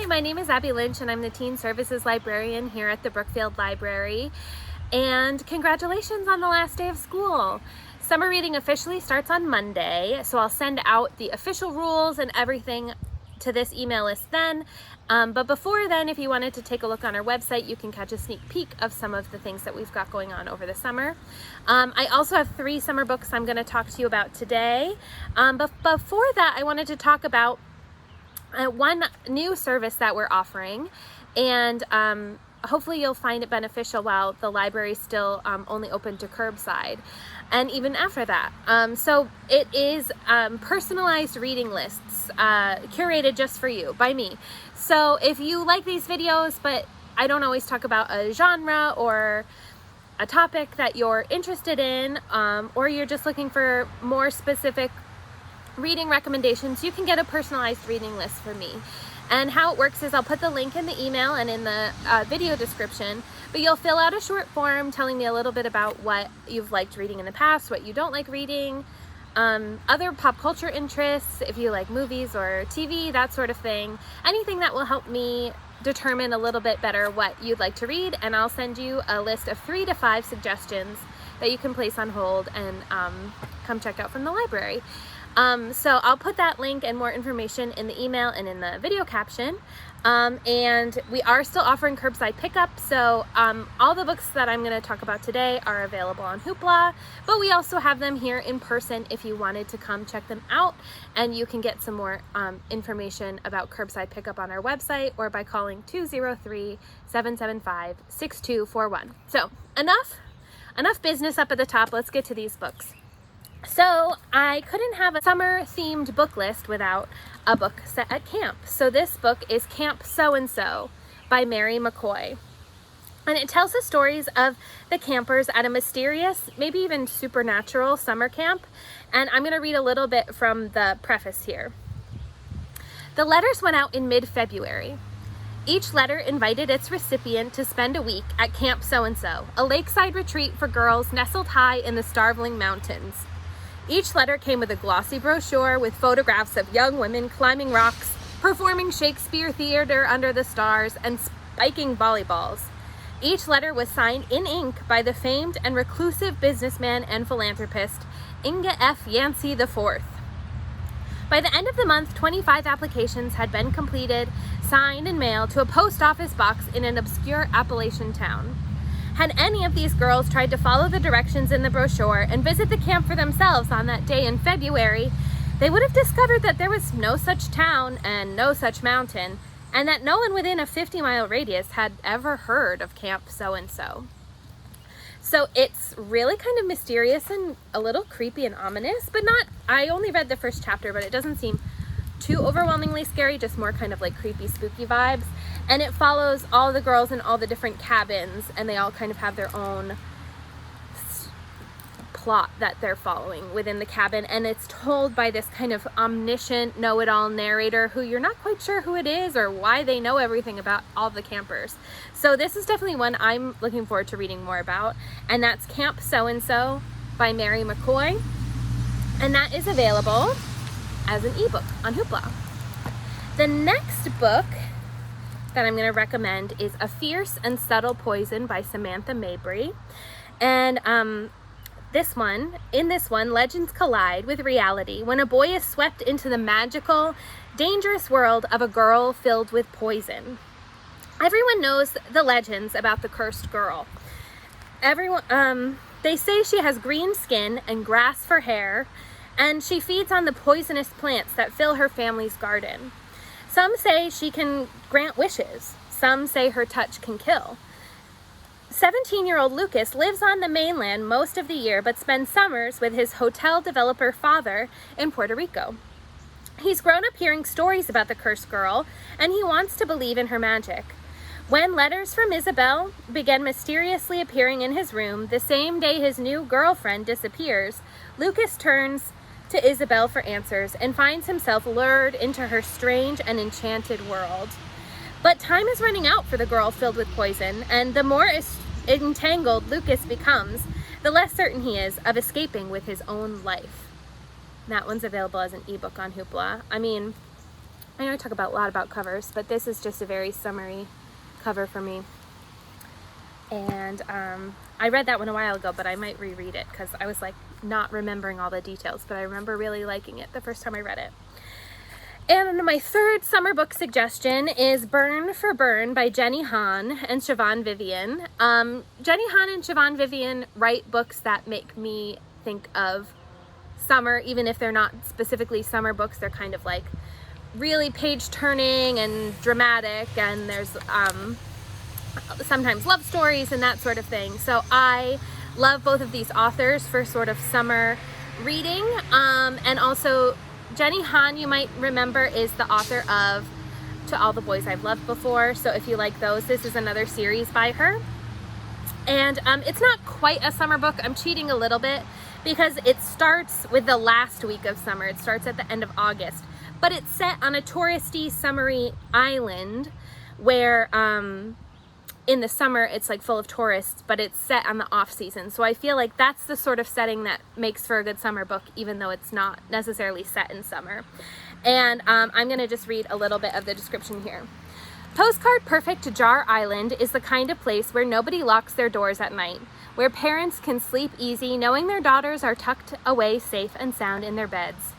my name is Abbey Lynch and I'm the Teen Services Librarian here at the Brookfield Library. And congratulations on the last day of school. Summer reading officially starts on Monday, so I'll send out the official rules and everything to this email list then. But before then, if you wanted to take a look on our website, you can catch a sneak peek of some of the things that we've got going on over the summer. I also have 3 summer books I'm going to talk to you about today. But before that, I wanted to talk about one new service that we're offering, and hopefully you'll find it beneficial while the library is still only open to curbside and even after that. So it is personalized reading lists curated just for you by me. So if you like these videos but I don't always talk about a genre or a topic that you're interested in, or you're just looking for more specific reading recommendations, you can get a personalized reading list from me. And how it works is I'll put the link in the email and in the video description, but you'll fill out a short form telling me a little bit about what you've liked reading in the past, what you don't like reading, other pop culture interests, if you like movies or TV, that sort of thing. Anything that will help me determine a little bit better what you'd like to read, and I'll send you a list of 3 to 5 suggestions that you can place on hold and come check out from the library. So I'll put that link and more information in the email and in the video caption. And we are still offering curbside pickup. So all the books that I'm going to talk about today are available on Hoopla, but we also have them here in person if you wanted to come check them out. And you can get some more information about curbside pickup on our website or by calling 203-775-6241. So enough business up at the top. Let's get to these books. So I couldn't have a summer themed book list without a book set at camp. So this book is Camp So-and-So by Mabry McCoy. And it tells the stories of the campers at a mysterious, maybe even supernatural summer camp. And I'm going to read a little bit from the preface here. The letters went out in mid-February. Each letter invited its recipient to spend a week at Camp So-and-So, a lakeside retreat for girls nestled high in the starveling mountains. Each letter came with a glossy brochure with photographs of young women climbing rocks, performing Shakespeare theater under the stars, and spiking volleyballs. Each letter was signed in ink by the famed and reclusive businessman and philanthropist Inga F. Yancey IV. By the end of the month, 25 applications had been completed, signed, and mailed to a post office box in an obscure Appalachian town. Had any of these girls tried to follow the directions in the brochure and visit the camp for themselves on that day in February, they would have discovered that there was no such town and no such mountain, and that no one within a 50-mile radius had ever heard of Camp So-and-So. So it's really kind of mysterious and a little creepy and ominous, but not, I only read the first chapter, but it doesn't seem too overwhelmingly scary, just more kind of like creepy, spooky vibes. And it follows all the girls in all the different cabins, and they all kind of have their own plot that they're following within the cabin. And it's told by this kind of omniscient, know-it-all narrator who you're not quite sure who it is or why they know everything about all the campers. So this is definitely one I'm looking forward to reading more about. And that's Camp So-and-So by Mabry McCoy. And that is available as an ebook on Hoopla. The next book that I'm going to recommend is A Fierce and Subtle Poison by Samantha Mabry. And in this one, legends collide with reality when a boy is swept into the magical, dangerous world of a girl filled with poison. Everyone knows the legends about the cursed girl. They say she has green skin and grass for hair, and she feeds on the poisonous plants that fill her family's garden. Some say she can grant wishes. Some say her touch can kill. 17-year-old Lucas lives on the mainland most of the year, but spends summers with his hotel developer father in Puerto Rico. He's grown up hearing stories about the cursed girl, and he wants to believe in her magic. When letters from Isabel begin mysteriously appearing in his room the same day his new girlfriend disappears, Lucas turns to Isabel for answers and finds himself lured into her strange and enchanted world. But time is running out for the girl filled with poison, and the more entangled Lucas becomes, the less certain he is of escaping with his own life. That one's available as an ebook on Hoopla. I mean, I know I talk a lot about covers, but this is just a very summery cover for me. And I read that one a while ago, but I might reread it because I was like not remembering all the details, but I remember really liking it the first time I read it. And my third summer book suggestion is Burn for Burn by Jenny Han and Siobhan Vivian. Jenny Han and Siobhan Vivian write books that make me think of summer, even if they're not specifically summer books. They're kind of like really page turning and dramatic, and there's sometimes love stories and that sort of thing. So I love both of these authors for sort of summer reading. And also Jenny Han, you might remember, is the author of To All the Boys I've Loved Before. So if you like those, this is another series by her. And it's not quite a summer book. I'm cheating a little bit because it starts with the last week of summer. It starts at the end of August. But it's set on a touristy, summery island where in the summer it's like full of tourists, but it's set on the off season. So I feel like that's the sort of setting that makes for a good summer book, even though it's not necessarily set in summer. And I'm gonna just read a little bit of the description here. Postcard perfect Jar Island is the kind of place where nobody locks their doors at night, where parents can sleep easy knowing their daughters are tucked away safe and sound in their beds.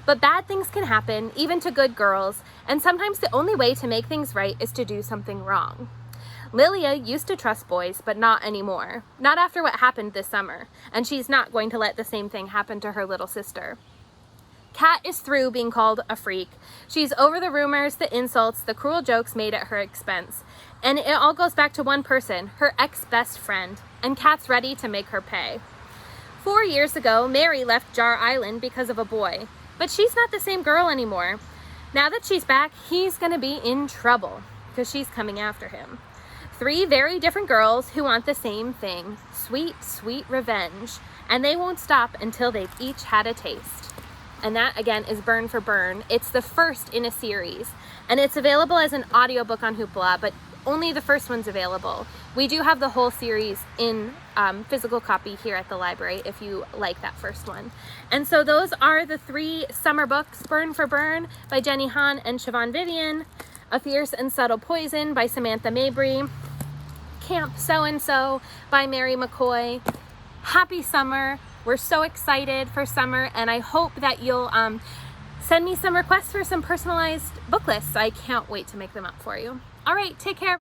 But bad things can happen, even to good girls, and sometimes the only way to make things right is to do something wrong. Lilia used to trust boys, but not anymore. Not after what happened this summer, and she's not going to let the same thing happen to her little sister. Kat is through being called a freak. She's over the rumors, the insults, the cruel jokes made at her expense. And it all goes back to one person, her ex-best friend, and Kat's ready to make her pay. 4 years ago, Mary left Jar Island because of a boy, but she's not the same girl anymore. Now that she's back, he's gonna be in trouble because she's coming after him. 3 very different girls who want the same thing, sweet, sweet revenge, and they won't stop until they've each had a taste. And that, again, is Burn for Burn. It's the first in a series, and it's available as an audiobook on Hoopla, but only the first one's available. We do have the whole series in physical copy here at the library if you like that first one. And so those are the 3 summer books: Burn for Burn by Jenny Han and Siobhan Vivian, A Fierce and Subtle Poison by Samantha Mabry, Camp So-and-So by Mary McCoy. Happy summer. We're so excited for summer, and I hope that you'll send me some requests for some personalized book lists. I can't wait to make them up for you. All right, take care.